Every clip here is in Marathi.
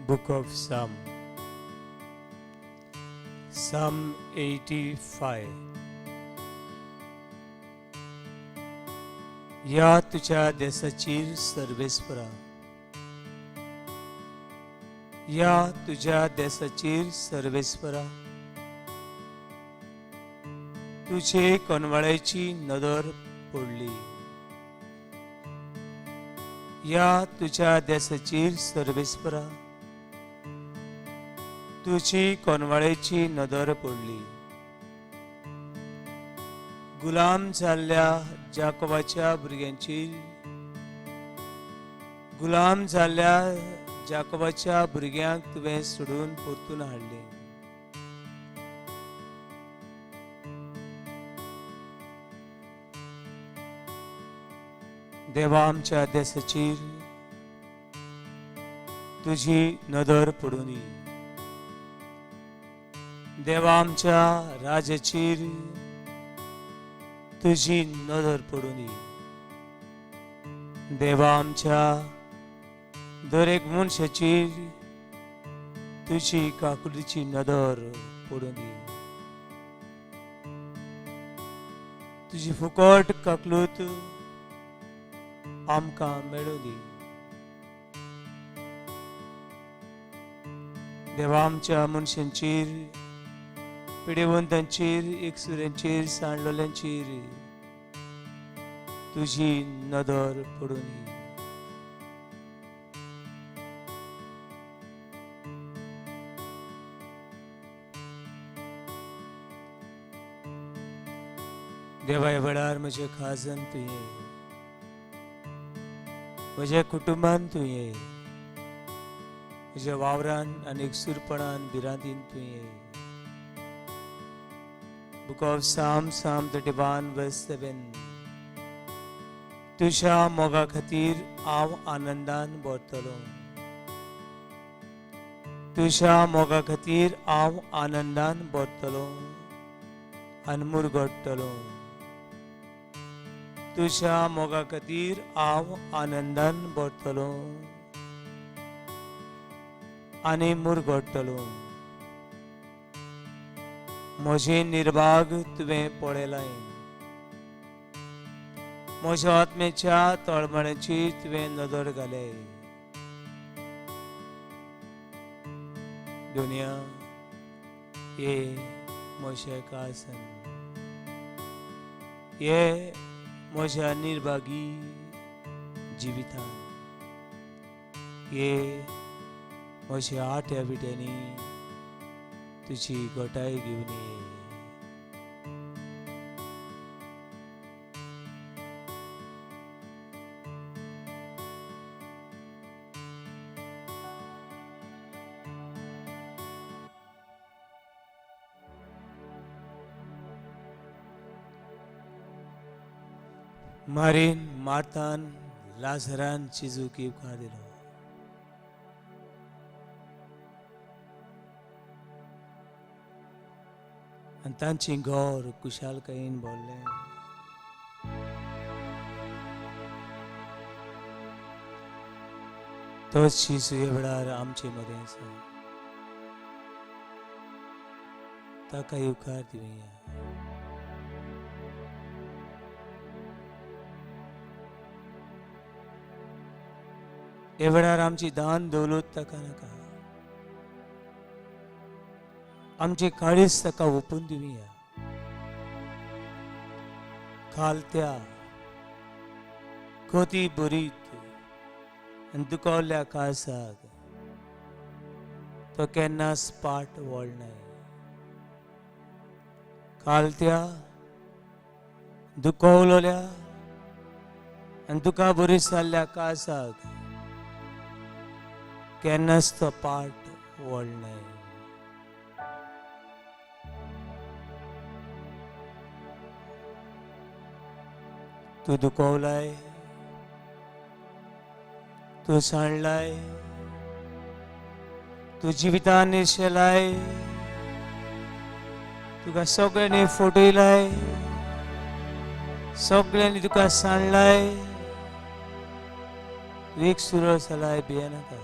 Book of Psalm 85. या तुझ्या देशाचीर सर्वेस्परा, या तुझ्या देशाचीर सर्वेस्परा, तुझे कोणवाळ्याची नदर पडली. या तुझ्या देशाचीर सर्वेस्परा, तुझी कोणवाळ्याची नदर पडली. गुलाम जाल्ल्या जाकोबाच्या भुरग्यांचेर, गुलाम जाल्ल्या जाकोबाच्या भुरग्यांक तुवें सोडून परतून हाडले. देवा, आमच्या देशाचेर तुझी नदर पडूं दी. देवा, आमच्या राज्याचेर तुझी नदर पडूं दी. देवा, आमच्या दर एक मनशाचेर तुझी काकुलीची नदर पडूं दी. तुझी फुकट काकलूत आमकां मेळूं दी. देवा, आमच्या मनशांचेर, पिडेवंतांचेर, एकसुऱ्यांचेर, सांडलोल्यांचेर तुझी नदर पडूं दी. देवा, ह्या वेळार म्हज्या खाजन तुवें, म्हज्या कुटुंबान तुवें, म्हज्या वावरान आनी एकसुरपणान भिरांतीन तुवें. Book of Psalm 31 verse 7. तुझ्या मोगा खातीर हांव आनंदान भरतलो. तुझ्या मोगा खातीर हांव आनंदान भरतलो आनी मुरगडटलो. तुझ्या मोगा खातीर हांव आनंदान भरतलो आनी मुरगडटलो. म्हजे निर्भाग तुवें पळयलाय. म्हज्या आत्मेच्या तळमळ्याची तुवें नदर घाल्याय. दुनिया ये म्हजें काळसन, ये म्हज्या निर्भागी जिवितान, ये म्हज्या आट्या बिड्यांनी तुझी गोटाय घेवन ये. मारीन मारतान लाजरान चिजूकी उपकार दिलो. आनी तांची घर कुशालकायेन भरलें. तोच शिशू ह्या वेळार आमचे मदें आसा. ताका उपकार दिवया. ह्या वेळार आमची दान दौलत ताका नाका. आमचे काळीज ताका ओपून दिवया. खालत्या खोती बरीत आनी दुखवल्या काळजाक तो केन्नाच पाट वळनाय. खालत्या दुखवलेल्या आनी दुखा बरी जाल्ल्या काळजाक केन्नाच तो पाट वळनाय. तू दुखवलाय, तू सांडलाय, तू जिवितान निर्शेलाय, तुका सगळ्यांनी फटयलाय, सगळ्यांनी तुका सांडलाय. तू एक सुरळ जालाय भियेनाका.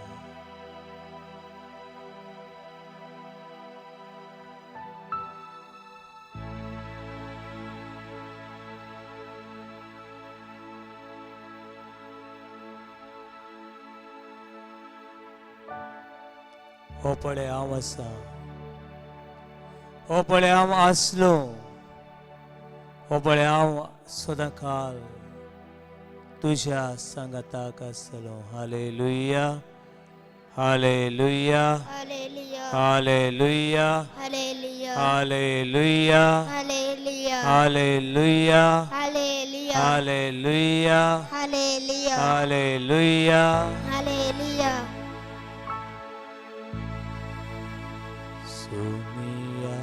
हो पळे हांव आसां, हो पळे हांव आसलो, हो पळे हांव सदां काल तुझ्या सांगाताक आसतलो. Hallelujah, hallelujah, Hallelujah. Hallelujah, Hallelujah. Hallelujah, Hallelujah. Hallelujah, Hallelujah. Hallelujah, Hallelujah. Hallelujah. Hallelujah. Sumia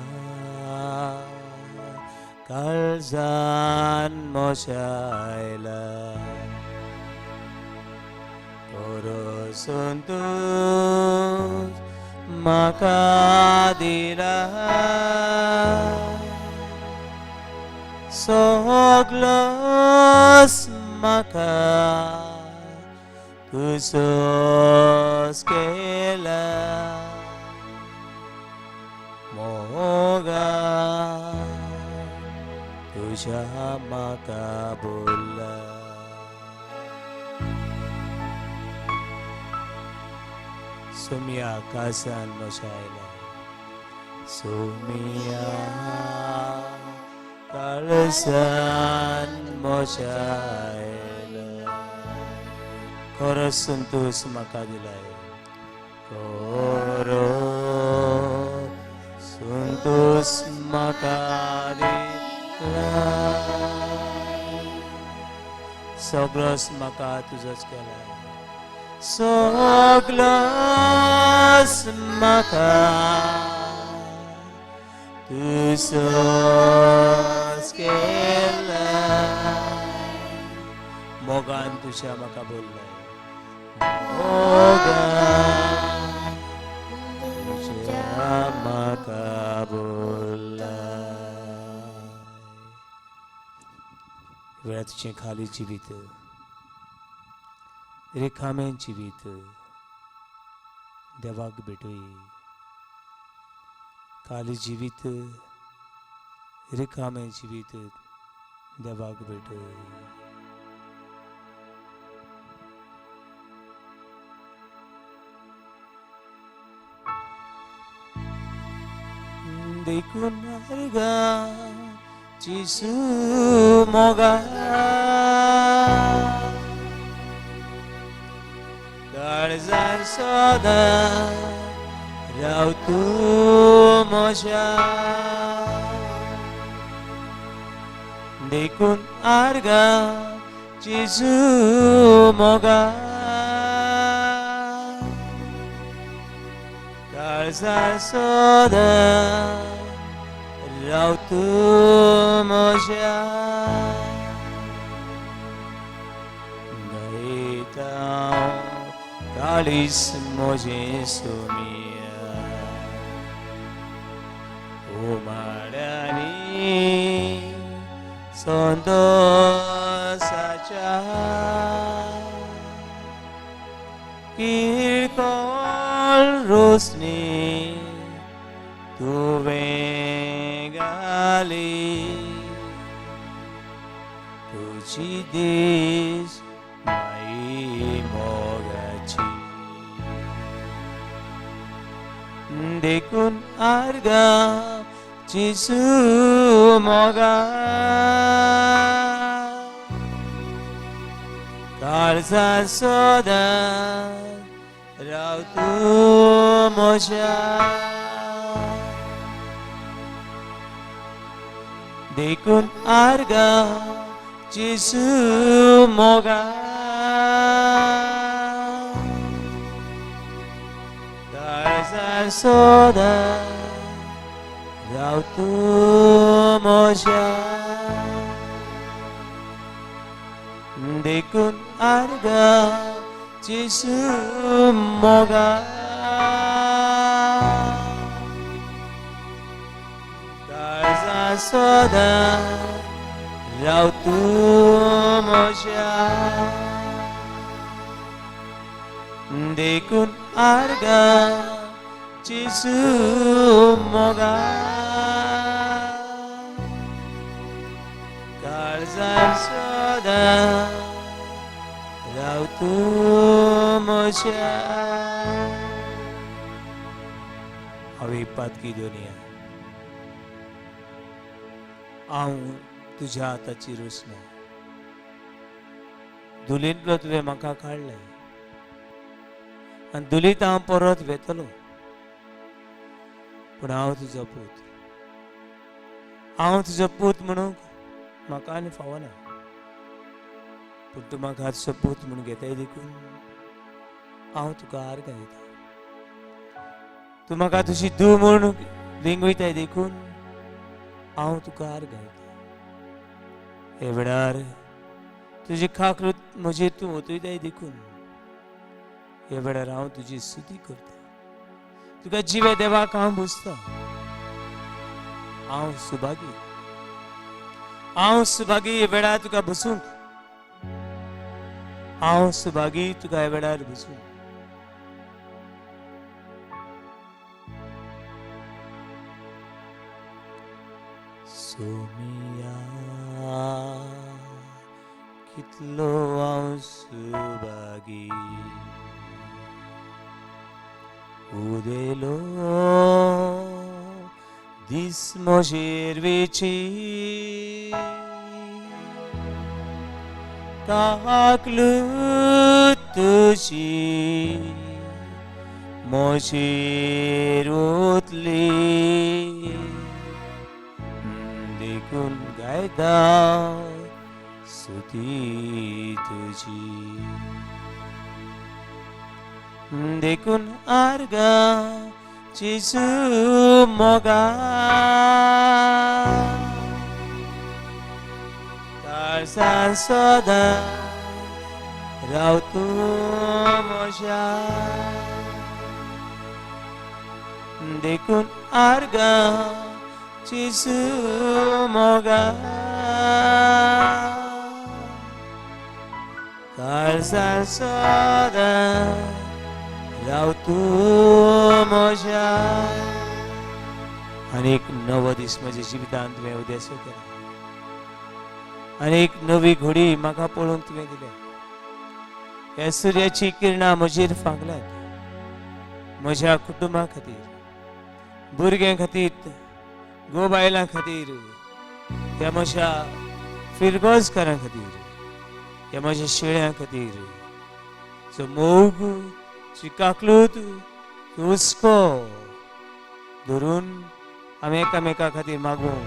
kaljaan mosaila Korosuntus makadila Soglos maka Kusos kela Moga तुझ्या माका बोलला. सुमिया कासान मोशायला, सुमिया काळसान मोशायला खरंच तूच म्हाका दिलाय. Suntus makadilah Soglos maka tuzos kelai Soglos maka tuzos kelai Mogan tuzya maka bolai Mogan वेळाचे खाली जीवित रिकामे जीवित देवाक भेटोय. खाली जीवित रिकामे जीवित देवाक भेटोय. देखून अर्गा Jisu moga Karzan soda Rautu moja Dekun arga Jisu moga Karzan soda Rautu moja Gaitao Kalis moje sumia Umarani Sondo saja Kirkol Rusni Tu vengali Tuci dis mai mogaci Dekun arga Jisu moga Karza soda Rautu moja Dekun arga Jisu moga Karzan soda Rautu moja Dekun arga Jisu moga Karzan soda Rautu moja Dekun arga Jisu moga Karzan soda Rautu moja अविपात की दुनिया हांव तुझ्या हाताची रोसना धुलींतलो तुवें म्हाका काडलें आनी धुलीत हांव परत वेतलो पूण हांव तुजो पूत म्हणूंक म्हाका आनी फावना पूण तूं म्हाका तुजो पूत म्हूण घेताय देखून हांव तुका आर्गां दिता तूं म्हाका तुजी धूव म्हूण लिंगयताय देखून हांव तुका आर्गां दिता हे वेळार तुजी खाकृत म्हजेर तूं ओतयताय देखून हे वेळार हांव तुजी स्तुती करता तुका जिवे देवाक हांव बुजता हांव सुभागी हे वेळार तुका बसूंक हांव सुभागी तुका हे वेळार बसूंक सोमिया कितलो हांव सुभागी उदेलो दीस म्हजेर वेची काकलूत तुजी म्हजेर ओतली देखून गायता स्तुती तुजी देखून आर्गा जेजू मोगा काळजांत सदां राव तूं म्हज्या देखून आर्गा जेजू मोगा काळजांत सदां राव तूं म्हज्या आनी एक नवो दीस म्हज्या जिवितांत तुवें उदेसो केला आनी एक नवी घडी म्हाका पळोवंक तुवें दिल्या ह्या सुर्याची किरणां म्हजेर फागल्यात म्हज्या कुटुंबा खातीर भुरग्यां खातीर घोव बायलां खातीर ह्या म्हज्या फिरगोजकारां खातीर ह्या म्हज्या शेळ्यां खातीर जो मोग काकलूत हुस्को धरून आमी एकामेका खातीर मागूं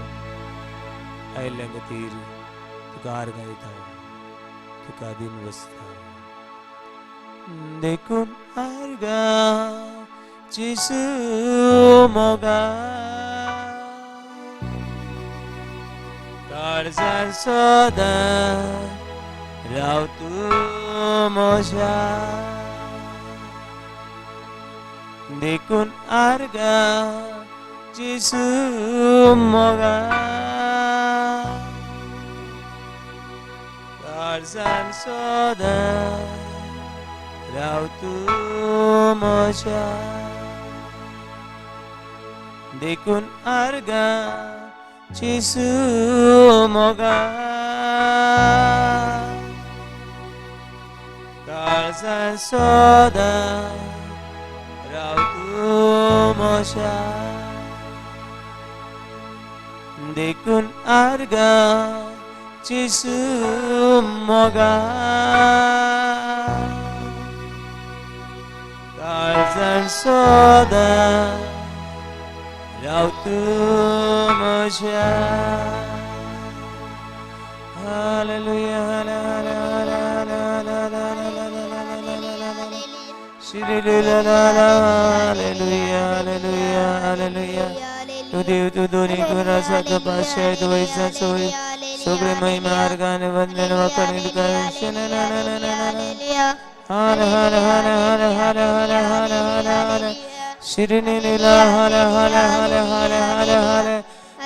आयिल्ल्या खातीर तुका आर्गां दिता तुका दिन बसता देखून आर्गां जेजू मोगा काळजांत सदां राव तूं म्हज्या देखून आर्गां जेजू मोगा काळजांत सदां राव तूं म्हज्या देखून आर्गां जेजू मोगा काळजांत सदां राव तूं म्हज्या देखून आर्गां जेजू मोगा काळजांत सदां राव तूं म्हज्या हालेलुया हालेलुया हालेलुया हालेलुया तू देव तू दोन्ही गुणाचा पाशय तू वैसा सोय सगळे महिमा आर्गाने वंदन वाकणे तुका हर हर हर हर हर हर हर हर हर शिरने लीला हर हर हर हर हर हर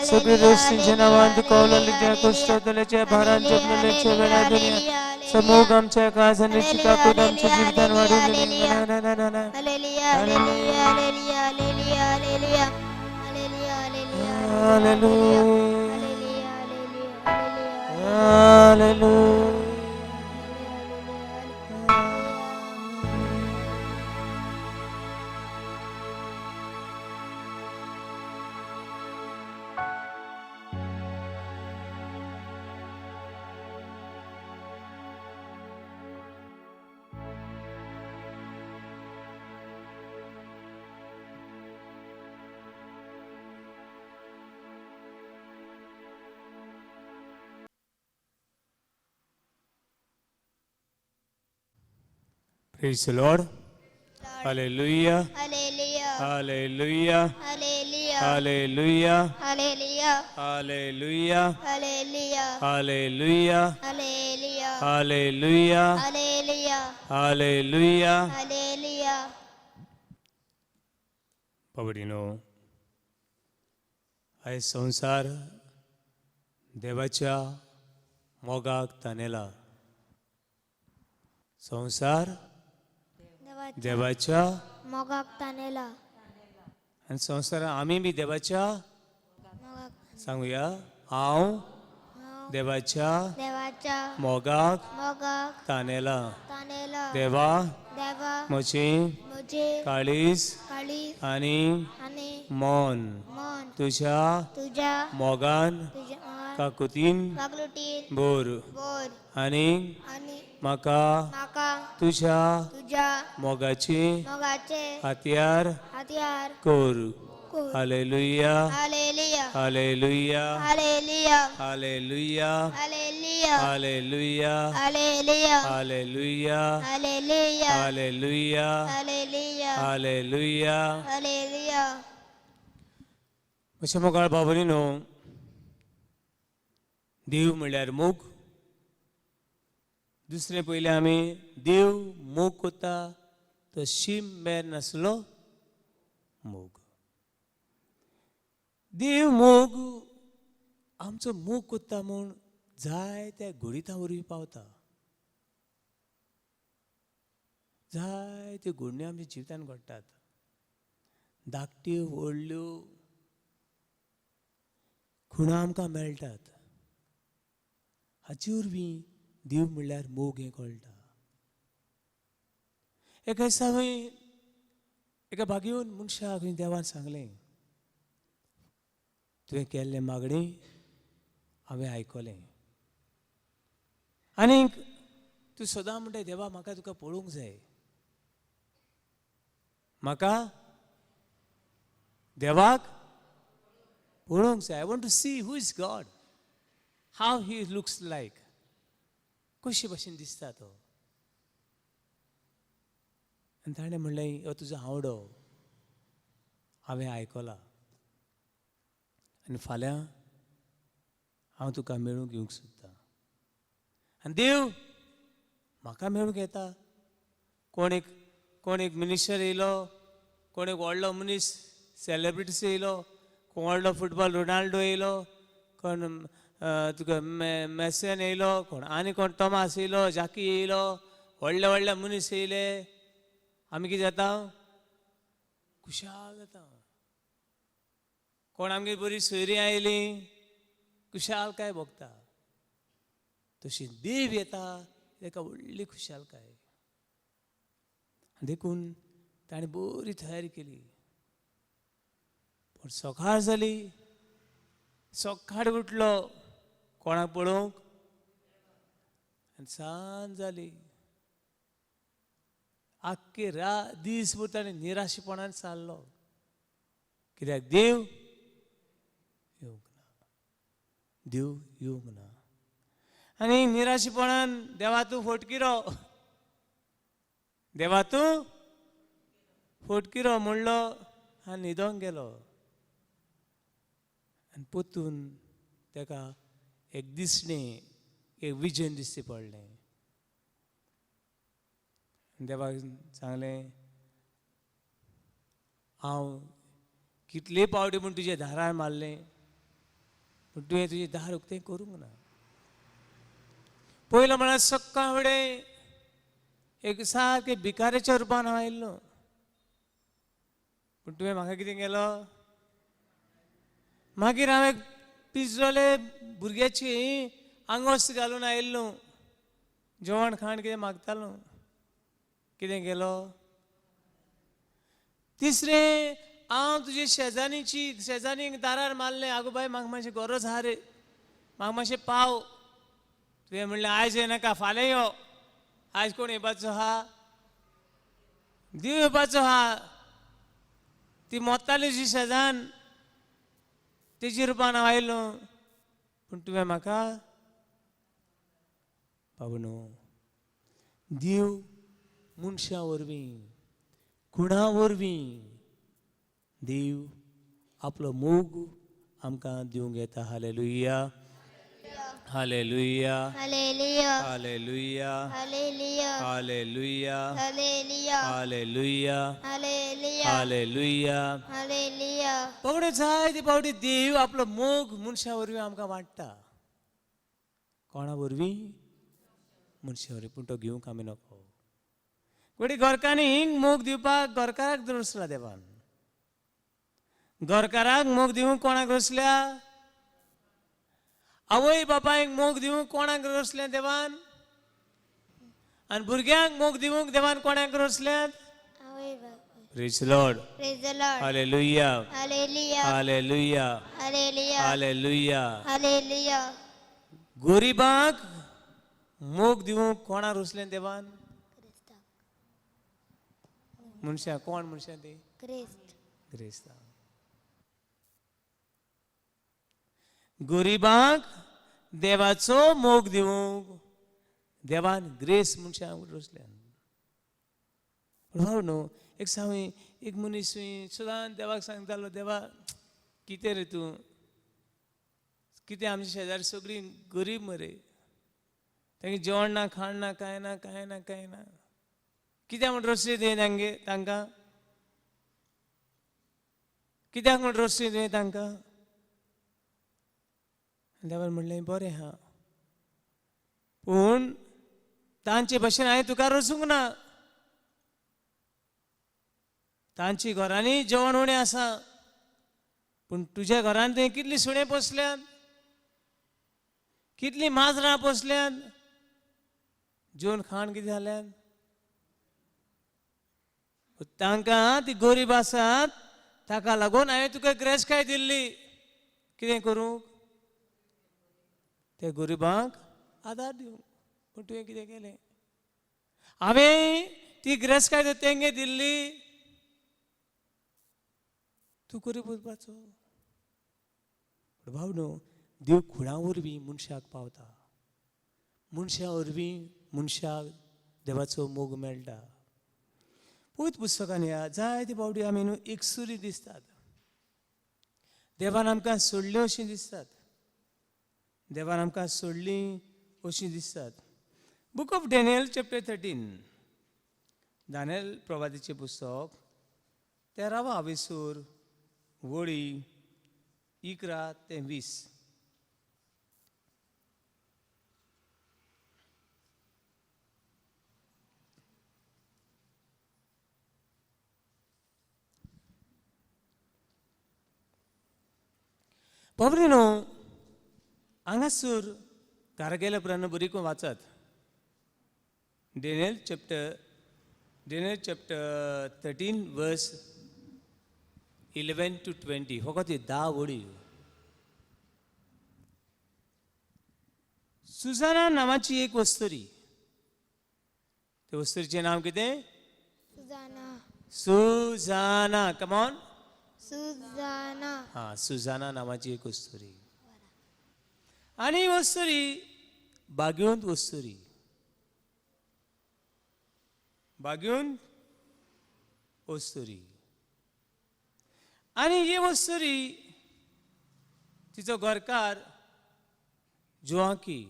सगळे दोस्तींच्या नावांत कौललीच्या कुष्ठोदलेच्या भारांच्या आपल्याच्या वेळा दुनिया समूह आमच्या काळजांची काकूट आमच्या जीवितान वाढून दिली Praise the Lord. Lord. Hallelujah. Hallelujah. Hallelujah. Hallelujah. Hallelujah. Hallelujah. Hallelujah. Hallelujah. Hallelujah. Hallelujah. Hallelujah. Hallelujah. Hallelujah. Hallelujah. पवडीनो आयज संसार देवाच्या मोगाक तानेला. संसार देवाच्या मोगाक तानेला. आणि संसार आम्ही बी देवाच्या मोगाक सांगूया. हांव हांव देवाच्या देवाच्या मोगाक मोगाक तानेला. तानेला. देवा देवा म्हजी म्हजे काळीज काळीज आणि आनी मन मन तुझ्या तुझ्या मोगान तुझ्या काकुतीन कागलुटीन बोर बोर आणि आनी म्हाका म्हाका तुझ्या तुझ्या मोगाची मोगाचे हातयार हातयार कोर. कोर. Hallelujah. Hallelujah. Hallelujah. Hallelujah. Hallelujah. Hallelujah. Hallelujah. Hallelujah. Hallelujah. Hallelujah. Hallelujah. Hallelujah. Hallelujah. Hallelujah. अशें मोगाळ बाबलीनो देव म्हणल्यार मोग. दुसरें पयलें आमी देव मोग कोत्ता तो शीम मेर नासलो मोग. देव मोग आमचो मोग कोत्ता म्हूण जाय त्या घोडिता वरवीं पावता. जाय त्यो घडण्यो आमच्या जिवितांत घडटात. धाकट्यो व्हडल्यो खुणा आमकां मेळटात. हाचे वरवीं देव म्हणल्यार मोग हें कळटा. एका दिसा एका बागेवन मनशाक देवान सांगलें, तुवें केल्लें मागणी हांवें आयकलें. आनीक तूं सदां म्हणटा देवा म्हाका तुका पळोवंक जाय. म्हाका देवाक पळोवंक जाय. I want to see who is God, how he looks like. कशे भाशेन दिसता तो. आनी ताणें म्हणलें हो तुजो आवडो हांवें आयकला आनी फाल्यां हांव तुका मेळूंक येवंक सोदतां. आनी देव म्हाका मेळूंक येता. कोण एक मिनिस्टर येयलो, कोण एक व्हडलो मनीस सेलिब्रिटीस येयलो, कोण व्हडलो फुटबॉल रोनाल्डो येयलो, कोण तुका मेसन येयलो, कोण टॉमास येयलो, जाकी येयलो, व्हडले मनीस येयले. आमी कितें जाता? खुशाल जाता. कोण आमगे बरी सोयरीं आयली खुशालकाय भोगता. तशी देव येता ताका व्हडली खुशालकाय. देखून ताणें बरी तयारी केली. पण सकाळ जाली, सकाळ उठलो कोणाक पळोवंक, आनी सांज जाली. आख्खे दीसभर ताणें निराशेपणान चाललो. कित्याक देव येवंक ना. देव येवंक ना. आनी निराशेपणान देवा तूं फटकिरो, देवा तूं फटकिरो म्हणलो आनी न्हिदोंक गेलो. आनी पोतून ताका एक दिसणें, एक विजन दिसती पडलें. देवाक सांगलें, हांव कितले पावटी म्हूण तुज्या दारार मारलें, पूण तुवें तुजें दार उक्तें करूंक ना. पयलो म्हळ्यार सक्काळ फुडें एक सारकें भिकाऱ्याच्या रुपान हांव आयिल्लो. पूण तुवें म्हाका कितें केलो? मागीर हांव एक पिंजरोले भुरग्याची आंगवस्त घालून आयिल्लो. जेवण खाण कितें मागतालो. कितें केलो? तिसरें हांव तुजे शेजाऱ्यांक दारार मारलें. आगो बाय म्हाका मातशें गरज आहा रे, म्हाका मातशें पाव. तुवें म्हणलें आयज येनाका फाल्यां यो. आयज कोण येवपाचो आहा? देव येवपाचो आहा. ती मोत्ताली जी शेजान तेजी रुपान हांव आयिल्लो. पूण तुवें म्हाका बाबू न्हू, देव मनशा वरवीं खुणा वरवीं देव आपलो मोग आमकां दिवंक येता. Hallelujah, hallelujah, Hallelujah. Hallelujah, Hallelujah. Hallelujah, Hallelujah. Hallelujah, Hallelujah. Hallelujah. Hallelujah. Pagade जाय ती पावटी देव आपलो मोग मनशा वरवीं आमकां वाडटा. कोणा वरवीं? मनशा वरवीं. पूण तो घेवंक आमी नको. कोणी घरकांनी मोग दिवपाक घरकाराक रचला देवान. घरकाराक मोग दिवंक कोणाक रचल्या? आवय बापायक मोग दिवंक कोणाक रचल्या देवान? आनी भुरग्यांक मोग दिवंक देवान कोणाक रचल्यात? Praise the Lord. Praise the Lord. Hallelujah, Hallelujah. Hallelujah, Hallelujah. Hallelujah. Hallelujah. गरीबांक मोग दिवंक कोणाक रचलें देवान? मनशां. कोण मनशां ती? Christ. ग्रेस्तांव. गरीबांक देवाचो मोग दिवंक देवान ग्रेस मनशांक रचल्या. भाव न्हू, एक सावय एक मनीस सदांच देवाक सांगतालो, देवा कितें रे तूं, कितें आमच्या शेजारी सगळीं गरीब मरे, तांगे जेवण ना, खाण ना, कांय ना, कांय ना, कांय ना, कित्याक म्हण रचली तुवें तांकां? कित्याक म्हण रचली तुवें तांकां? देवान म्हणलें बरें हा, पूण तांचे भशेन हांवें तुका रचूंक ना. तांची घरांनी जेवण उणें आसा, पूण तुज्या घरान तुवें कितलीं सुणें पोसल्यात, कितलीं माजरां पोसल्यात, जेवन खाण कितें जाल्यात? तांकां ती गरीब आसात, ताका लागून हांवें तुका ग्रेसकाय दिल्ली. कितें करूंक? ते गरीबांक आदार दिवंक. पूण तुवें कितें केलें? हांवें ती ग्रेसकाय तेंगे दिल्ली, तूं गरीब उरपाचो. भाव न्हू, देव खुणा वरवीं मनशाक पावता. मनशा वरवीं मनशाक देवाचो मोग मेळटा. पयत पुस्तकान या जायते फावटी आमी न्हू एकसुरी दिसतात. देवान आमकां सोडलें अशीं दिसतात. देवान आमकां सोडलीं अशीं दिसतात. Book of Daniel chapter 13, Daniel प्रवादीचें पुस्तक 13वा विसूर वळी 11 ते 20. खबरी न्हू, हांगासर घरा गेल्या उपरांत बरी करून वाचत. डेनियल चॅप्टर 13 वर्स 11 to 20. फकत 10 वडी. सुजाना नावाची एक वस्तुरी. त्या वस्तुरीचें नाव कितें? Susanna. Susanna. Come on. Susanna. हा, सुजाना नावाची एक वस्तुरी. आणि वस्तुरी बाग्योंत वस्तुरी. बाग्योंत वस्तुरी. आणि ही वस्तुरी तिचो घरकार जोआकी,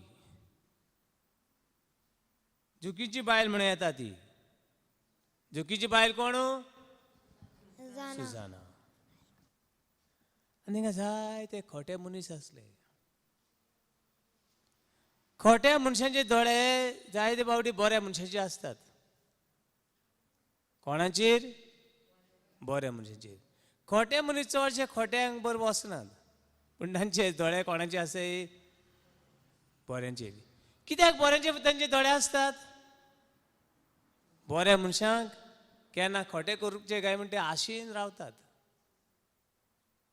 जोकीची बायल म्हणून येता ती. जोकीची बायल कोण? Susanna. सुजाना. आनी हिंगा जायते खोटे मनीस आसले. खोट्या मनशांचे दोळे जायते फावटी बऱ्या मनशांचे असतात. कोणाचेर? बऱ्या मनशांचेर. खोटे मनीस चडशे खोट्यांक बरोबर वचनात, पूण तांचे दोळे कोणाचे आसाय? बऱ्यांचेर. कित्याक बऱ्यांचे तांचे दोळे आसतात? बऱ्या मनशांक केन्ना खोटें करूंकचे काय म्हणटा आशेन रावतात.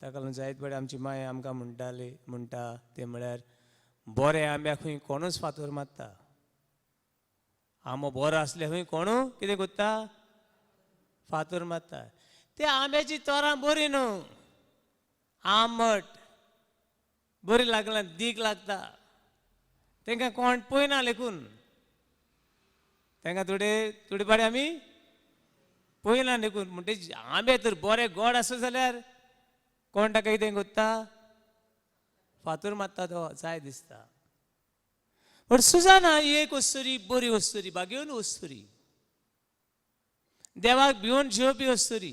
ताका लागून जायत पडे आमची माय आमकां म्हणटा ते म्हळ्यार बरे आंब्याक खंय कोणूच फातर मारता. आंबो बरो आसले खंय कोणू कितें करता? फातर मारता. ते आंब्याची तोरां बरी न्हू, आंबट बरी लागला, दीक लागता. तांकां कोण पळयना लेकून. तांकां थोडे पाडे आमी पयलां देखून म्हणटे आंबे तर बरे गोड आसा जाल्यार कोण ताका कितें कोत्ता फातर मारता तो जाय दिसता. पण सुजाना ही एक वस्तुरी बरी वस्तुरी बागेवन वस्तुरी देवाक भिवून जेवपी वस्तुरी.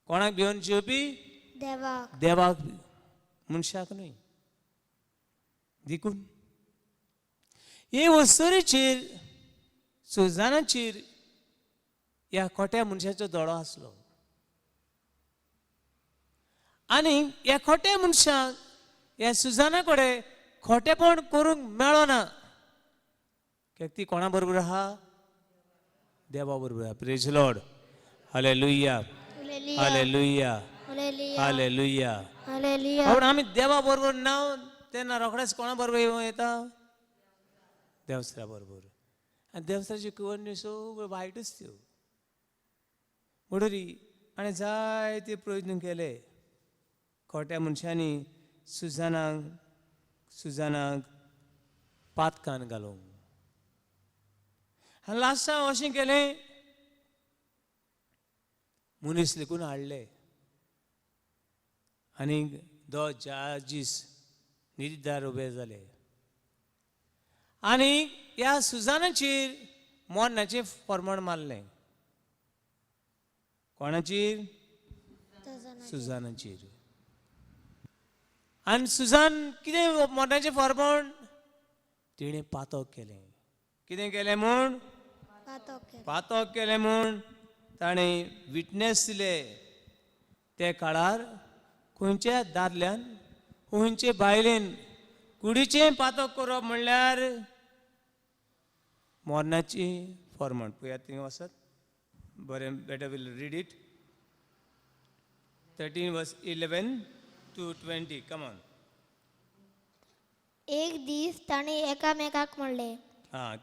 कोणाक भिवून जेवपी देवाक देवाक मनशाक न्हय. देखून हे वस्तुरीचेर सुजानाचेर ह्या खोट्या मनशाचो दोळो आसलो. आनी ह्या खोट्या मनशाक ह्या सुजाना कडेन खोटेपण करूंक मेळना. कित्याक ती कोणा बरोबर आहा देवा बरोबर आहा. Praise Lord. Hallelujah hallelujah hallelujah. पण आमी देवा बरोबर ना तेन्ना रोखडेच कोणा बरोबर येता देवसरा बरोबर. आनी देवसराची कवण्यो सगळ्यो वायटच त्यो म्हणटरी आनी जायते प्रयत्न केले खोट्या मनशांनी सुजानाक पातकान घालूंक. आनी लास्टाक अशें केलें मनीस लेकून हाडले आनी दोन जजीस न्हिदीदार उबे जाले आनी ह्या सुजानाचेर मोन्नाचें फर्मण मारलें. कोणाचेर सुजानाचेर. आनी सुजान कितें मोन्नाचें फर्मण तिणें पातक केलें. कितें केलें म्हूण पातक केलें म्हूण ताणें विटनेस दिले. ते काळार खंयच्या दादल्यान खंयचे बायलेन कुडीचें पातक करप म्हणल्यार मोन्नाची फर्मण. पळयात थिंगा वचत बरें better we'll read it 13:11 to 20. Come on. एक दीस ताणी एकामेकाक म्हणलें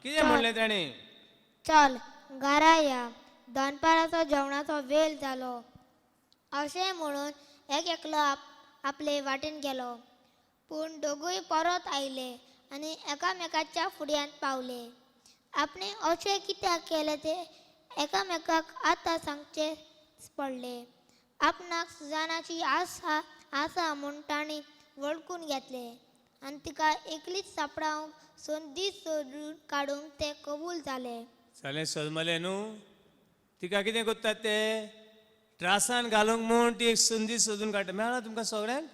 कितें म्हणलें ताणें चल घरा या दनपाराचो जेवणाचो वेळ जालो. अशें म्हणून एक एकलो आपले वाटेन गेलो. पूण दोगूय परत आयले आनी एकामेकाच्या फुड्यान पावले. आपणे अशें कित्याक केलें ते एकामेकाक आतां सांगचेच पडले. आपणाक सुजानाची आसा म्हूण ताणी वळखून घेतले आनी तिका एकलीच सांपडावंक संदी सोदून काडूंक ते कबूल जाले. जालें सलमलें न्हू. तिका कितें कोत्तात ते त्रासान घालूंक म्हूण ती एक संदी सोदून काडटा. मेळ्ळा तुमकां सगळ्यांक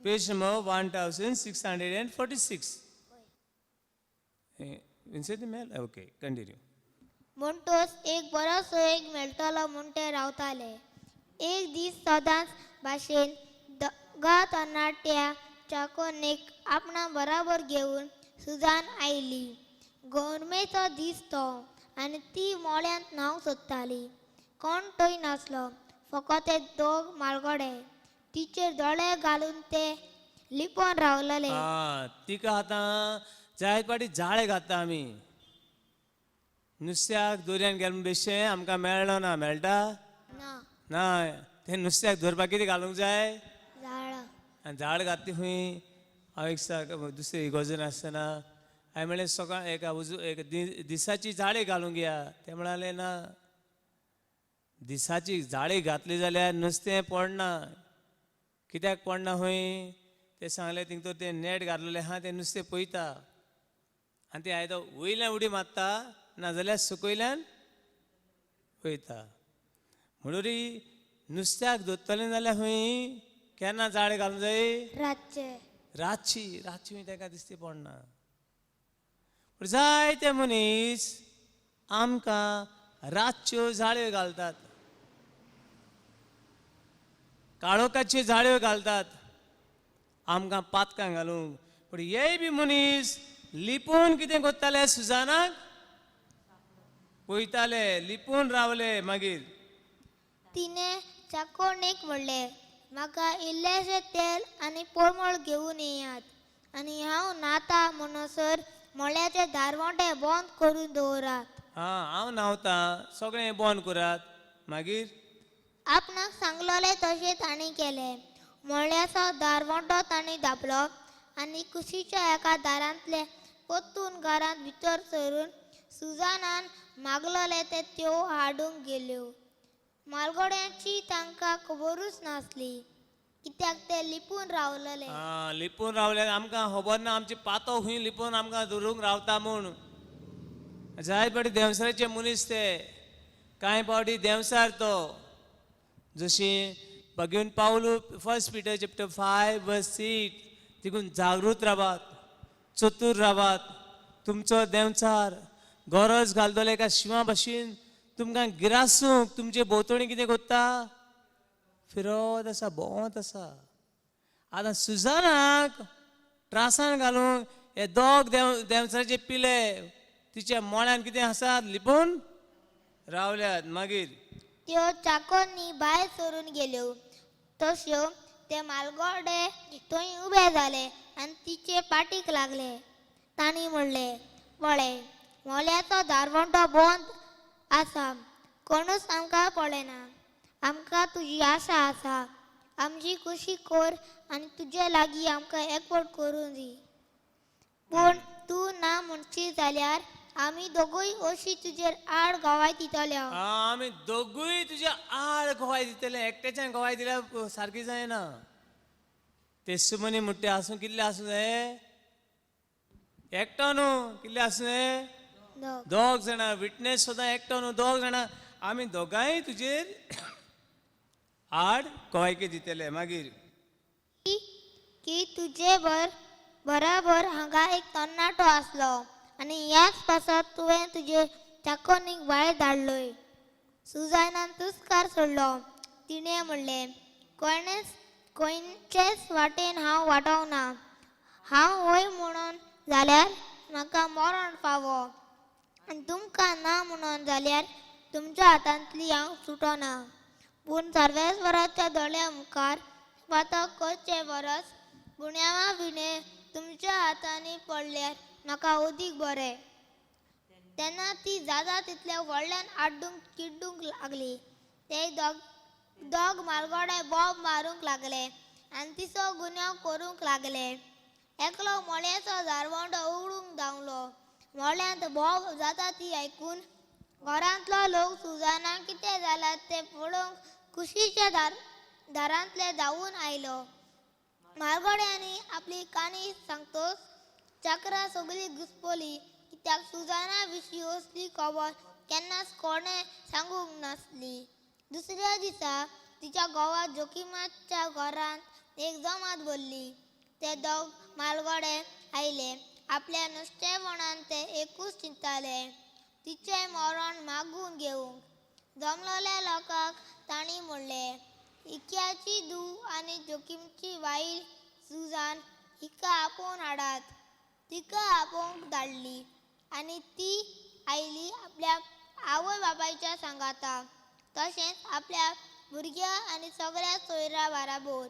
पेज नंबर 1646. Okay continue. म्हणटोच एक बरो सोयेक मेळटलो म्हूण ते रावताले. एक दीस सदांच भाशेन दोगा तरणाट्या चाकोनीक आपणा बराबर घेवन सुजान आयली. गौरमेचो दीस तो आनी ती मोळ्यांत न्हांव सोदताली. कोण थंय नासलो फकत ते दोग माळगडे. तिचेर दोळे घालून ते लिपोन रावलेले. तिका आतां जायत पाटी जाळे घालता आमी. नुस्त्याक दोरयान गेले बेश्टें आमकां मेळ्ळो ना. मेळटा ना. ते नुस्त्याक धरपाक कितें घालूंक जाय आनी झाड घातली खंय. हांव एक दुसरी गजन आसतना हांवें म्हणलें सकाळ एक दिसाची जाळी घालूंक या. ते म्हणाले ना दिसाची जाळी घातली जाल्यार नुस्तें पडना. कित्याक पडना खंय ते सांगले थिंग ते नेट घातलेले आहा ते नुस्तें पयता आनी ते आयदो वयल्यान उडी मारता नाजाल्यार सकयल्यान वयता. म्हणून नुस्त्याक धरतलें जाल्यार खंय केन्ना जाळ घालूंक जाय रातची. रातची ताका दिसती पडना. पूण जायते मनीस आमकां रातच्यो जाळ्यो घालतात. काळोखाच्यो जाळ्यो घालतात आमकां पातकां घालूंक. पूण हे बी मनीस लिपून कितें कोत्ताले सुजानाक पळयताले लिपून रावले. मागीर तिने चाकोनीक म्हणलें म्हाका इल्लेशें तेल आनी पोळमोळ घेवन येयात आनी हांव न्हाता म्हणसर मळ्याचे दारवंटे बंद करून दवरात. हांव न्हांवतां सगळें बंद करात. मागीर आपणाक सांगलोले तशें तांणी केलें. मळ्याचो दारवंटो तांणी धापलो आनी कुशीच्या एका दारांतले पोतून घरात भितर सरून सुजानान मागलले ते त्यो हाडूंक गेल्यो. मालगड्याची तांकां खबरूच नासली, कित्याक ते लिपून रावलेले. लिपून रावले आमकां खबर ना आमची पातो हूंय लिपून आमकां धरूंक रावता म्हूण. जाय पावटी देवसराचे मनीस ते, कांय पावटी देवसार तो. जशी बघून पावलू 1 Peter chapter 5 verse 6 तिकून जागृत रावात, चतूर रावात. तुमचो देवचार गरज घालतले एका शिवा भाशेन तुमकां गिरासूंक तुमचे भोंवतणी कितें करता, फिरत आसा, भोंवत आसा. आतां सुजानाक त्रासान घालूंक हे दोग देवचाराचे पिले तिच्या मोळ्यान कितें आसात, लिपून रावल्यात. मागीर त्यो चाकोनी भायर सरून गेल्यो. तश्यो ते मालगडे थंय उबे जाले आनी तिचे पाटीक लागले. तांणी म्हणले, पळय मोल्याचो दारवंटो बंद आसा, कोणूच आमकां पळयना. आमकां तुजी आशा आसा. आमची खुशी कर आनी तुजे लागीं आमकां एकवट करूं दी. पूण तूं ना म्हणशी जाल्यार आमी दोगूय अशी तुजेर आड गवाय दितल्यो. आमी दोगूय तुज्या आड गोवाय दितले. एकट्याच्यान गोवाय दिल्यार सारकी जायना. ते सुमनी मुट्टे आसूं कितले आसूं जाय, एकटो न्हू कितले आसूं जाय, दोग जाणां. विटनेस सुद्दां एकटो न्हू, दोग जाणां. आमी दोगांय तुजेर आड गोवायके दितले. मागीर की तुजे बराबर हांगा एक तरणाटो आसलो आनी ह्याच पासत तुवें तुजे चाकोनीक भायर धाडलोय. सुजानान तुस्कार सोडलो. तिणें म्हणलें, खंयचेच वाटेन हांव वाटोवंक ना. हांव वय म्हणून जाल्यार म्हाका मरण फावो आनी तुमकां ना म्हणून जाल्यार तुमच्या हातांतली हांव सुटोना. पूण सर्वेस्वराच्या दोळ्या मुखार पातक करचे परस गुण्यावा विणे तुमच्या हातांनी पडल्यार म्हाका अदीक बरें. तेन्ना ती जाता तितल्या व्हडल्यान आड्डूंक किड्डूंक लागली. ते दोग मालगडे बोब मारूंक लागले आनी तिचो गुन्यांव करूंक लागले. एकलो मोळ्याचो दारवंटो उगडूंक धांवलो. मोळ्यांत बोब जाता ती आयकून घरांतलो लोक सुजानाक कितें जालां तें पळोवंक खुशीच्या दारांतले धांवून आयलो. मालगड्यांनी आपली काणी सांगतोच चाकरां सगळीं घुस्पली, कित्याक सुजाना विशीं असली खबर केन्नाच कोणें सांगूंक नासली. दुसऱ्या दिसा तिच्या घोवाक जोखीमाच्या घरांत एक जमात भरली. ते दोग मालगडे आयले. आपल्या नुस्तेपणान ते एकूच चिंतताले, तिचें मरण मागून घेवंक. जमलेल्या लोकांक तांणी म्हणलें, इक्याची धूव आनी जोखीमची बायल सुजान हिका आपोवन हाडात. तिका आपोवंक धाडली आनी ती आयली आपल्या आवय बापायच्या सांगाता, तशेंच आपल्या भुरग्या आनी सगळ्या सोयऱ्यां बाराबर.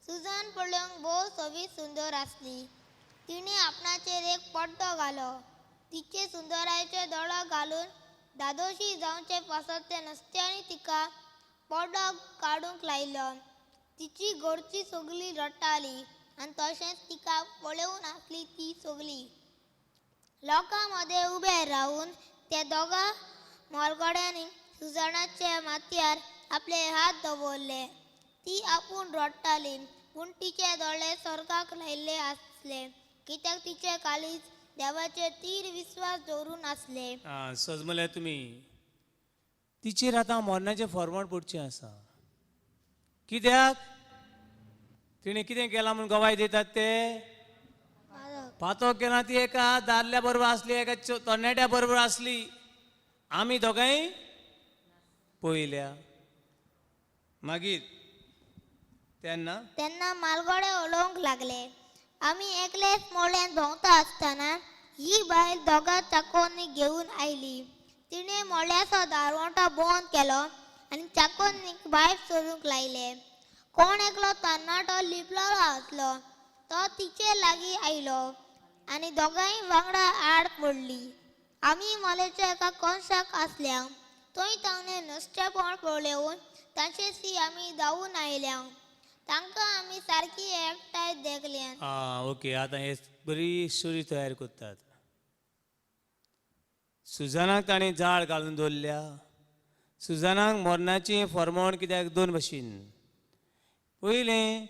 सुजान पळोवंक भोव सोबीत सुंदर आसली. तिणें आपणाचेर एक पड्डो घालो. तिचे सुंदरायेचे दोळो घालून दादोशी जावचे पासत ते नुस्त्यांनी तिका पड्डो काडूंक लायलो. तिची घरची सगळीं रडटाली आनी तशेंच तिका पळोवन आसली ती सगळीं. लोकां मदें उबे रावन त्या दोगा मोलगड्यांनी सुजानाच्या माथ्यार आपले हात दवरले. ती आपूण रडटाली, पूण तिचे दोळे सर्गाक लायिल्ले आसले, कित्याक तिचे काळीज देवाचेर तीर विश्वास दवरून आसले. समजले तुमी, तिचेर आतां मरणाचें फॉर्मट पडचें आसा. कित्याक तिणें कितें केलां म्हूण गवाय दितात ते पातो केला. ती एका दादल्या बरोबर आसली, एका तरणाट्या बरोबर आसली. आमी दोगांय पळयल्या. मागीर तेन्ना मालगडे उलोवंक लागले, आमी एकलेच मोळ्यान भोंवता आसतना ही बायल दोगा चाकोनी घेवन आयली. तिणें मोळ्याचो दारवंटो बंद केलो आनी चाकोनीक भायर सरूंक लायले. कोण एकलो तरणाटो लिपलेलो आसलो. तो तिचे लागीं आयलो आनी दोगांय वांगडा आड पडली. आमी मोल्याच्या एका कोनशाक आसल्या. थंय ताणें नुस्तेपण पळोवन ताचेसी आमी धांवून आयल्या. तांकां आमी सारकी एकठांय देखल्यात. ओके, आतां हे बरी स्टोरी तयार करतात. सुजानाक ताणें जाळ घालून दवरल्या. सुजानाक मरणाची फरमोण कित्याक दोन भाशेन. पयलें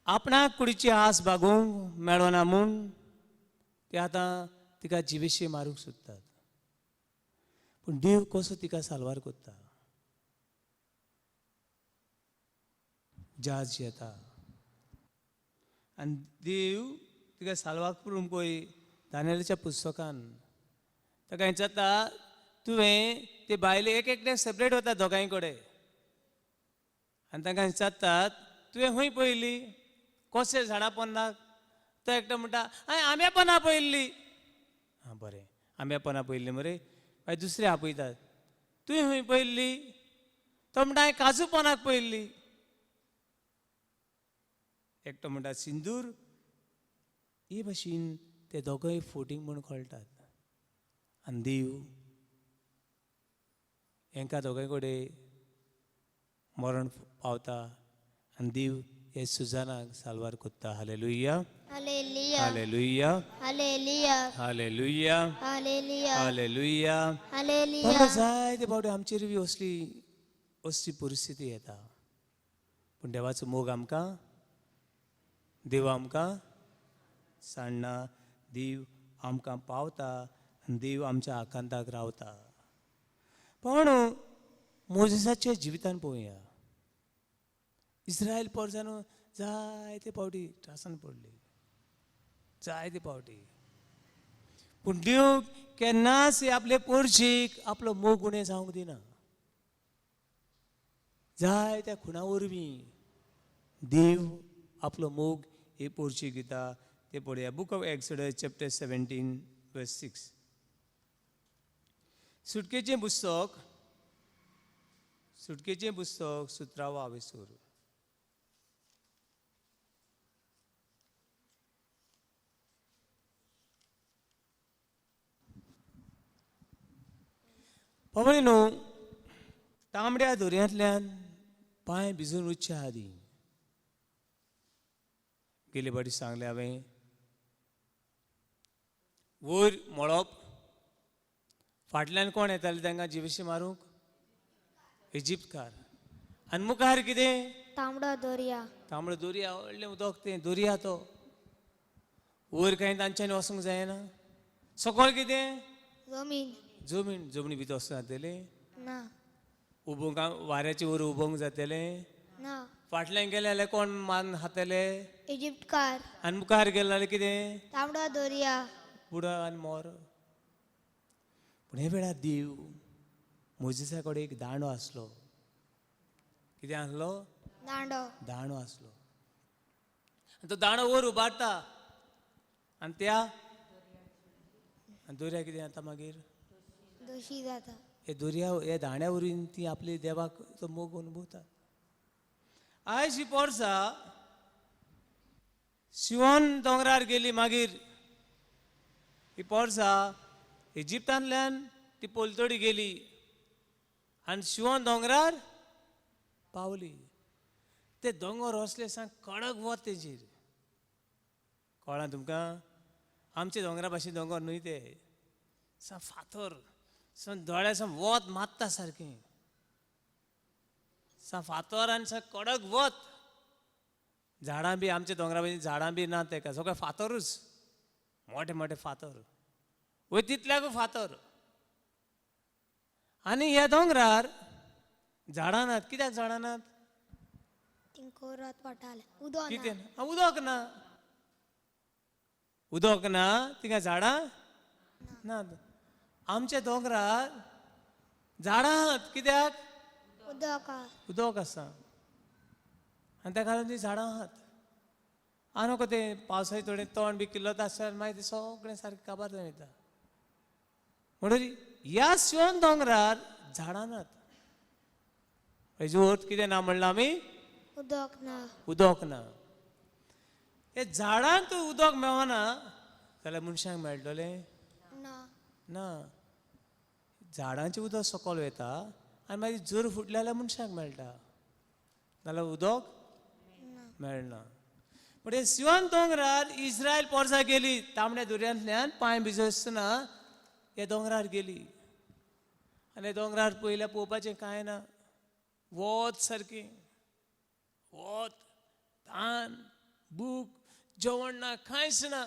आपणाक कुडीची आस भागूंक मेळना म्हूण ते आतां तिका जिवेशी मारूंक सोदतात. पूण देव कसो तिका साल्वार कोत्ता. जाज येता आनी देव तिका साल्वार करून पळय. दानियेलाच्या पुस्तकान ताका हें जाता तुवें ते बायले एक एकटे सेपरेट वता दोगांय कडेन आनी तांकां विचारतात तुवें खंय पळयली कसले झाडां पोंदाक. तो एकटो म्हणटा हांवें आंब्या पोंदां पळयल्लीं. हां बरें आंब्या पोंदां पळयल्लीं मरे. मागीर दुसरे आपयतात तुवें खंय पळयल्ली. तो म्हणटा हांवें काजू पोंदाक पळयल्ली. एकटो म्हणटा सिंदूर. हे भाशेन ते दोगूय फोटींग म्हूण कळटात. आनी देव हेंकां दोगांय कडेन मरण पावता आनी देव हे सुजानाक साल्वार कोत्ता. Hallelujah hallelujah hallelujah hallelujah hallelujah hallelujah hallelujah. Hallelujah. जायते फावटी आमचेर बी असली परिस्थिती येता. पूण देवाचो मोग आमकां देव आमकां सांडना. देव आमकां पावता आनी देव आमच्या आकांताक रावता. पण मोजेसाच्या जिवितान पळोवया इस्रायल पोरसांनो जायते फावटी त्रासान पडली जायते फावटी. पूण देव केन्नाच आपले पोरशीक आपलो मोग उणें जावंक दिना. जायत्या खुणा वरवीं देव आपलो मोग हे पोरशीक दिता. ते पळया बूक ऑफ एक्सोडस चॅप्टर 17 वर्स 6. सुटकेचें पुस्तक 17वा विसूर. पळय न्हू तांबड्या दर्यांतल्यान पांय भिजून वचच्या आदीं गेले फावटी सांगलें हांवें वयर मळप फाटल्यान कोण येताले तांकां जिवेशी मारूंक इजिप्तकार. आनी मुखार कितें तांबडो दर्या. तांबडो दर्या व्हडलें उदक तें दर्या तो. वयर कांय तांच्यांनी वचूंक जायना. सकयल कितें जमीन. जमनी भितर वचूंक जातलें ना उबोवंक वाऱ्याचे वयर उबोवंक जातलें ना. फाटल्यान गेले जाल्यार कोण मान खातले. इजिप्तकार. आनी मुखार गेले जाल्यार कितें तांबडो दर्या. बुडो आनी मोर. पूण हे वेळार देव मोजेसा कडेन एक दांडो आसलो. कितें आसलो दांडो आसलो. आनी तो दांडो वयर उबारता आनी दर्या कितें जाता मागीर दोशी जाता. हे दांड्या वरवीं ती आपली देवाक तो मोग अनुभवता. आयज ही पोरसां सियोन दोंगरार गेली. मागीर ही पोरसां इजिप्तांतल्यान ती पोलतडी गेली आनी सियोन दोंगरार पावली. ते दोंगर वसले सांग कडक वत तेजेर. कळ्ळां तुमकां आमचे दोंगरा भाशेन दोंगर न्हय ते सा फातर सा दोळ्या सा वत मात्ता सारकें सा फातर आनी सा कडक वत. झाडां बी आमच्या दोंगरा भाशेन झाडां बी ना तेका सगळें फातरूच मोठे मोठे फातर वय तितल्याकूय फातर. आनी ह्या दोंगरार झाडां नात. कित्याक झाडां नात तिंकोरात पडटाले. उदक कितें उदक ना. उदक ना तिंगा झाडां नात. आमच्या दोंगरार झाडां आहात. कित्याक उदक आसा आनी त्या खातीर ती झाडां आहात. आनी तें पावसाचे थोडें तण बी किल्लत आसता मागीर तें सगळें सारकें काबार जावन वयता. म्हणटरी ह्या सियोन दोंगरार झाडां नात. हेजो अर्थ कितें ना म्हणलां आमी उदक ना. हे झाडांक उदक मेळना जाल्यार मनशांक मेळटलें ना. झाडांचें उदक सकयल वता आनी मागीर जर फुटले जाल्यार मनशांक मेळटा नाल्यार उदक मेळना. पण हे सियोन दोंगरार इस्रायल पोरसां गेली तांबड्या दर्यांतल्यान पांय भिजयतना हे दोंगरार गेली आनी दोंगरार पयल्या पळोवपाचें कांय ना, वोत सारकें वोत, तान, भूक, जेवण ना, कांयच ना.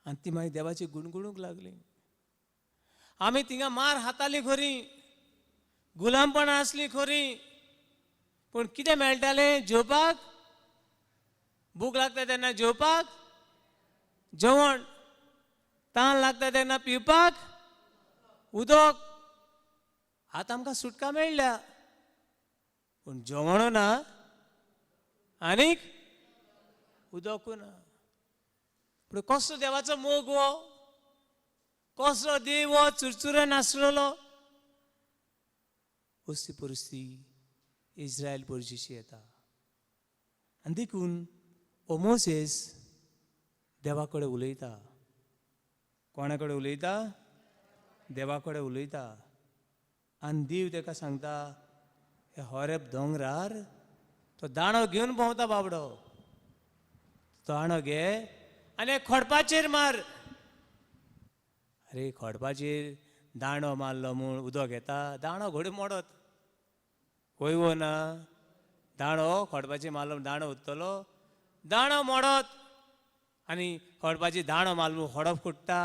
आनी ती मागीर देवाची गुणगुणूंक लागली. आमी थिंगा मार खातालीं खरी, गुलामपणां आसलीं खरी, पूण कितें मेळटालें जेवपाक? भूक लागता तेन्ना जेवपाक जेवण, तान लागता तेन्ना पिवपाक उदक. आतां आमकां सुटका मेळ्ळ्या, पूण जेवण ना आनीक उदकूय ना. पूण कसलो देवाचो मोग हो, कसलो देव हो चुरचुरे नासलेलो. असली परिस्थिती इस्रायल पोरजीशी येता. आनी देखून हो मोसेस देवा कडेन उलयता. कोणा कडेन उलयता? देवा कडेन उलयता. आनी देव ताका सांगता, हे होरेब दोंगरार तो दाणो घेवन भोंवता बाबडो, दाणो घे आनी खोडपाचेर मार. अरे खोडपाचेर दाणो मारलो म्हूण उदक येता? दाणो घोडी मोडत खंय ना. दाणो खोडपाचेर मारलो म्हूण दाणो उरतलो? दाणो मोडत. आनी खोडपाची दाणो मारलो म्हूण होडप फुट्टा,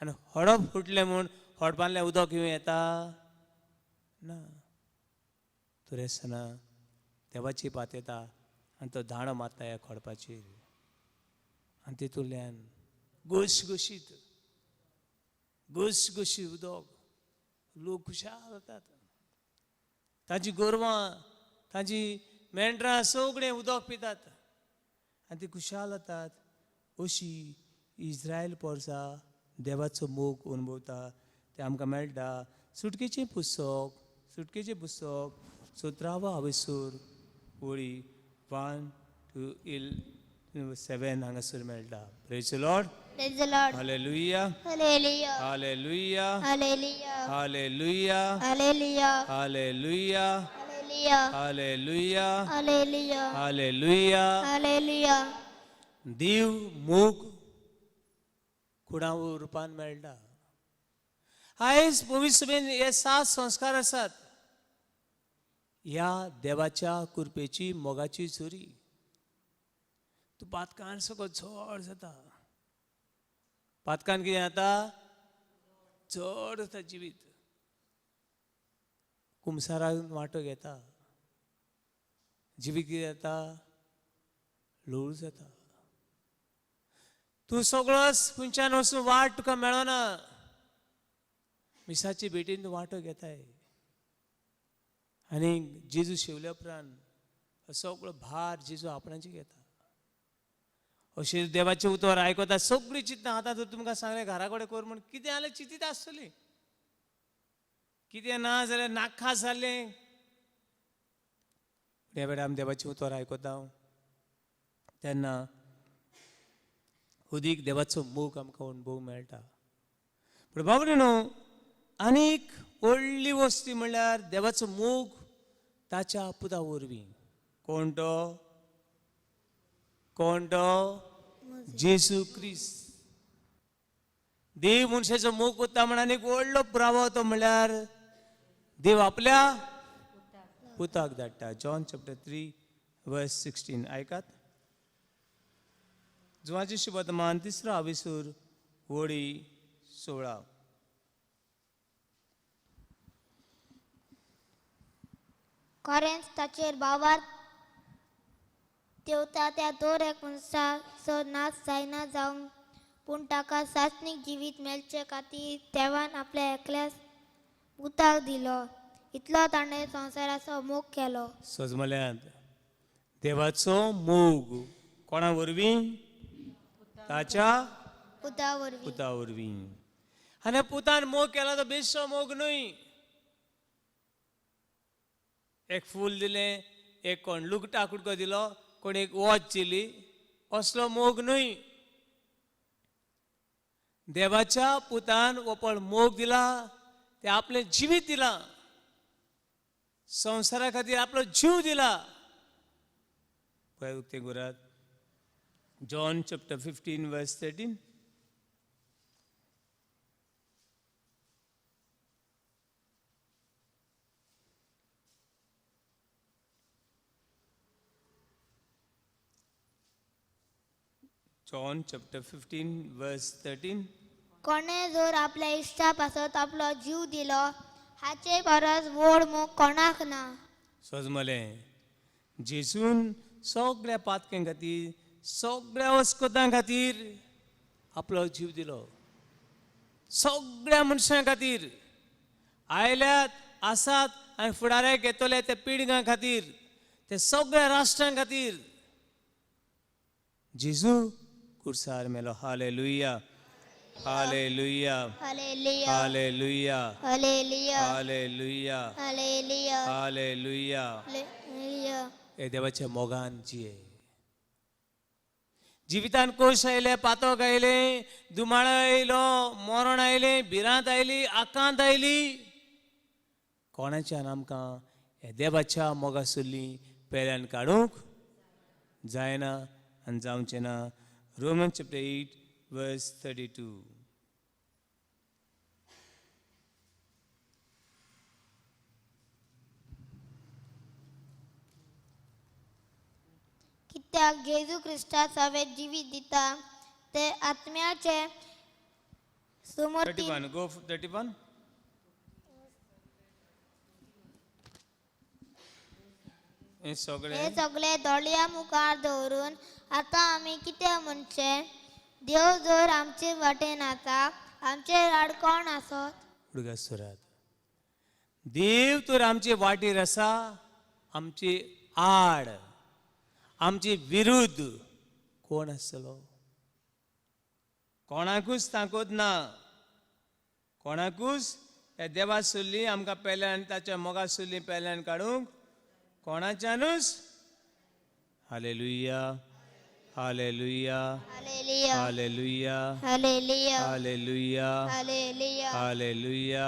आनी होडप फुटलें म्हूण होडपांतलें उदक येवं येता ना. तुरेसना देवाची पात येता आनी तो दाणो मारता ह्या खोडपाचेर, आनी तितूंतल्यान घुसघुशीत घुसघुशीत उदक, लोक खुशाल जातात. तांची गोरवां, तांची मेंढरां सगळें उदक पितात आनी ती खुशाल जातात. अशी इस्रायल पोरसां देवाचो मोग अनुभवता. ते आमकां मेळटा सुटकेचें पुस्तक, सुटकेचें पुस्तक 17वा आवेसूर वळी 1 to 7 हांगासर मेळटा. Praise the Lord. Praise the Lord. Hallelujah. Hallelujah. Hallelujah. Hallelujah. Hallelujah. Hallelujah. Hallelujah. Hallelujah. Hallelujah. Hallelujah. Hallelujah. Hallelujah. देव मोग कुणाव रुपान मेळटा. आयज पवित्र सभेन हे 7 संस्कार आसात. ह्या देवाच्या कृपेची मोगाची चोरी. तूं पातकान सगळो चड जाता. पातकान कितें जाता? चड जाता जिवीत. कुमसारान वांटो घेता. जिवीत कितें जाता? ल्हव जाता. तूं सगळोच खंयच्यान वचून वाट तुका मेळना. मिसाची भेटीन तूं वांटो घेताय आनी जेजू शेवल्या उपरांत सगळो भार जेजू आपणाची घेता. अशें देवाचें उतर आयकता सगळीं चिंतता. आतां जर तुमकां सांगलें घरा कडेन कर म्हूण कितें जाल्यार चिंतीत आसतलीं. कितें ना जाल्यार नाख्खा जाल्लें. ह्या वेळार आमी देवाचें उतर आयकता तेन्ना उदीक देवाचो मोग आमकां अणभव मेळटा. पूण बाबडीनो आनीक व्हडली वस्त म्हणल्यार देवाचो मोग ताच्या पुता वरवीं. कोण तो? कोण तो? जेजू क्रिस्त. देव मनशाचो मोग करता म्हण आनीक व्हडलो पुरावो तो म्हणल्यार देव आपल्या पुताक धाडटा. जॉन चॅप्टर 3 वर्स 16 आयकात. जुवाची शुभवर्तमान 3रो आवेसूर वळी 16. खरेंच ताचेर भावार तेवता त्या दर एक मनशाचो नाश जायना जावंक, पूण ताका सासणीक जिवीत मेळचे खातीर देवान आपल्या एकल्याच पुताक दिलो. इतलो ताणें संवसाराचो मोग केलो. सजमल्यान देवाचो मोग कोणा वरवीं? ताच्या पुता वरवीं. पुता वरवीं. आनी पुतान मोग केला तो बेश्टो मोग न्हय. एक फूल दिलें, एक कोण लुगटा कुडको दिलो, कोण एक वॉच दिली, असलो मोग न्हय. देवाच्या पुतान वपळ मोग दिला. ते आपले जिवीत दिला. संवसारा खातीर आपलो जीव दिला. पळय उक्ते गुरात जॉन चॅप्टर 15 वर्स 13. John chapter 15 verse 13. कोणे जर आपल्या इश्टा पासत आपलो जीव दिलो हाचे परस व्हड मोग कोणाक ना. सोजमले जेसून सगळ्या पातक्यां खातीर सगळ्या वस्कोतां खातीर आपलो जीव दिलो. सगळ्या मनशां खातीर आयल्यात आसात आनी फुडाराक येतले त्या पिळगां खातीर ते सगळ्या राष्ट्रां खातीर जेजू कुर्सार मेलो. Hallelujah hallelujah hallelujah hallelujah hallelujah hallelujah hallelujah hallelujah. Hallelujah. हे देवाच्या मोगान जिये. जिवितान कोश आयले, पातोक आयले, दुमाळ आयलो, मरण आयले, भिरांत आयली, आकांत आयली, कोणाच्यान आमकां हे देवाच्या मोगासुल्ली पेल्यान काडूंक जायना आनी जावचें ना. Roman chapter 8 verse 32. कित्याक जेजू ख्रिस्ता सवेत जिवीत दिता ते आत्म्याचे सुमती 31 go for 31. हे सगळे दोळ्या मुखार दवरून आता आमी कितें म्हणचे. देव जर आमचे वाटेन आसा आमचे राड कोण आसत. उडगासुरात देव तर आमचे वाटेर आसा, आमचे आड आमचे विरुद्ध कोण आसतलो. कोणाकूच ताकद ना. कोणाकूच ह्या देवा सुल्ली आमकां पेल्यान ताच्या मोगा सुल्ली पेल्यान काडूंक कोणाच्यानूच. Hallelujah hallelujah hallelujah hallelujah hallelujah hallelujah hallelujah hallelujah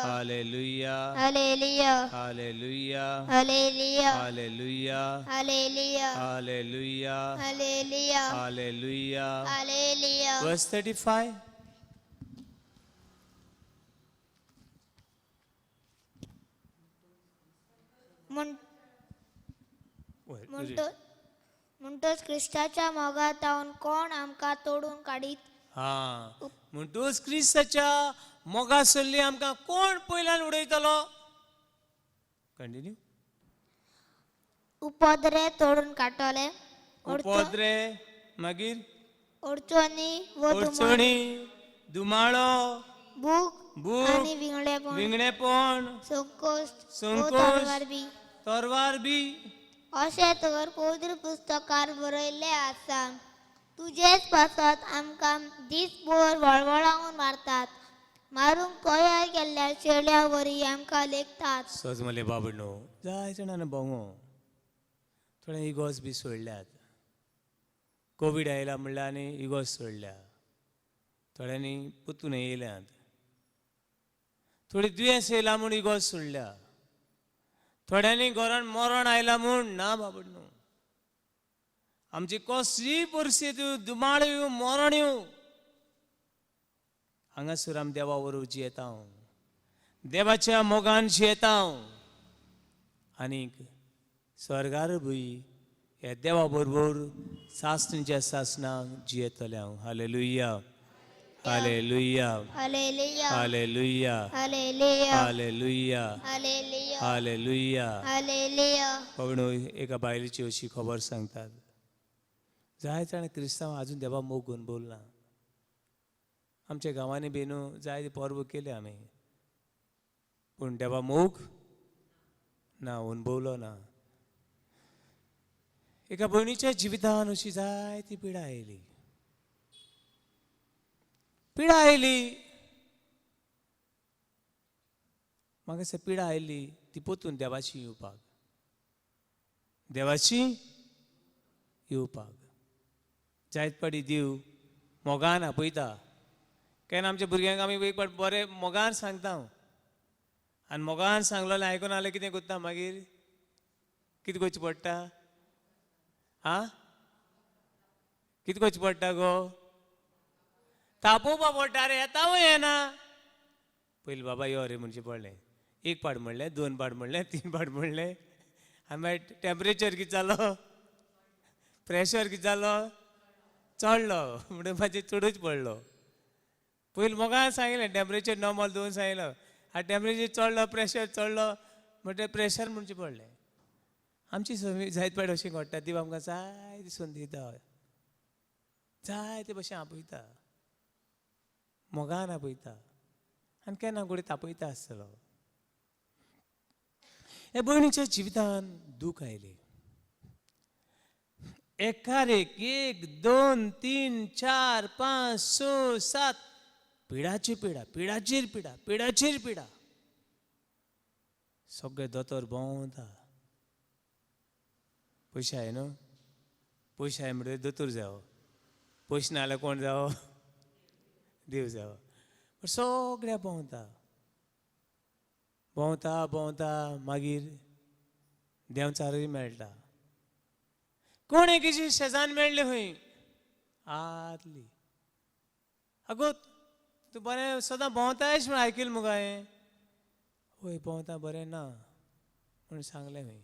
hallelujah hallelujah hallelujah hallelujah hallelujah hallelujah hallelujah hallelujah hallelujah hallelujah. Hallelujah. Verse 35. म्हणटोच ख्रिस्ताच्या मोगात रावन कोण आमकां तोडून काडीत. हा म्हणटूच क्रिस्ताच्या मोगा सल्ली आमकां कोण पयल्यान उडयतलो. कंटिन्यू. उपद्रे तोडून काडटले. उपद्रे मागीर अडचणी व अडचणी दुमाळो भूक आनी विंगडेपण विंगडेपण संकोच तोरवार बी अशें तर पवित्र पुस्तकांत बरयल्लें आसा. तुजेच पासत आमकां दीसभर वळवळावन मारतात. मारूंक तयार केल्ल्या शेळ्या वरी आमकां लेखतात. सोजमले बाबडनो जाय जाणांना भोंवो थोडे इगोस बी सोडल्यात. कोविड आयला म्हणल्यार आनी इगोस सोडल्या. थोड्यांनी पुतून येयल्यात. थोडी दुयेंस येयला म्हूण इगोस सोडल्या. थोड्यांनी घरान मरण आयला म्हूण ना बाबडनो. आमची कसली परिस्थिती दुमाळ येवं मरण येवं हांगासर आमी देवा वरवीं जियेता. देवाच्या मोगान जियेता. आनीक स्वर्गार बी ह्या देवा बरोबर सासणेच्या सासणाक जियेतले हांव. Hallelujah hallelujah hallelujah hallelujah hallelujah hallelujah hallelujah hallelujah. Hallelujah. पण एका बायलेची अशी खबर सांगतात. जाय जाण क्रिस्तांव आजून देवा मोग घेवन बोलना. आमच्या गांवांनी बेनू जायते पर्व केले आमी पूण देवा मोग ना अनुभवलो ना. एका भयणीच्या जिवितान अशी जायती पिडा आयली. पिडा आयली. म्हाका स पिडा आयली ती पोतून देवाची येवपाक. देवाची येवपाक जायत पाटी देव मोगान आपयता. केन्ना आमच्या भुरग्यांक आमी एक पाट बरें मोगान सांगता. आनी मोगान सांगलेलें आयकून जाल्यार कितें करता मागीर कितें करचें पडटा. कितें करचें पडटा गो. तापोवपा पडटा. रे येता येना. पयलीं बाबा यो रे म्हणचें पडलें. एक पाट म्हणलें, दोन पाट म्हणलें, तीन पाट म्हणलें. आनी मागीर टेम्परेचर कितें जालो, प्रेशर कितें जालो, चढलो म्हणजे माझे चडूच पडलो. पयलीं मोगा सांगिल्लें टेम्परेचर नॉर्मल दवरून सांगिल्लो. आ टेम्परेचर चडलो प्रेशर चडलो म्हणटा प्रेशर म्हणचे पडलें. आमची सवय जायत पाड अशी घडटा ती आमकां जाय दिसून दिता, जाय ते भशेन आपयता, मोगान आपयता आनी केन्ना घोडी तापयता आसतलो. हे भयणीच्या जिवितान दूख आयलें. एकार एक 2 3 4 5 6 7 पिडाची पिडा, पिडाचेर पिडा, पिडाचेर पिडा. सगळे दोतोर भोंवता. पयशे आय न्हू, पयशे आय म्हणटकीर दोतोर जावो, पयशे ना जाल्यार कोण जावो, देव जावो. पण सगळ्या भोंवता भोंवता भोंवता मागीर देंवचारूय मेळटा. कोण एकीची शेजान मेळ्ळी खंय आतली. आगो तूं बरें सदां भोंवतायश म्हण आयकिल्लें मुगो हांवें. वय भोंवता बरें ना म्हूण सांगलें खंय.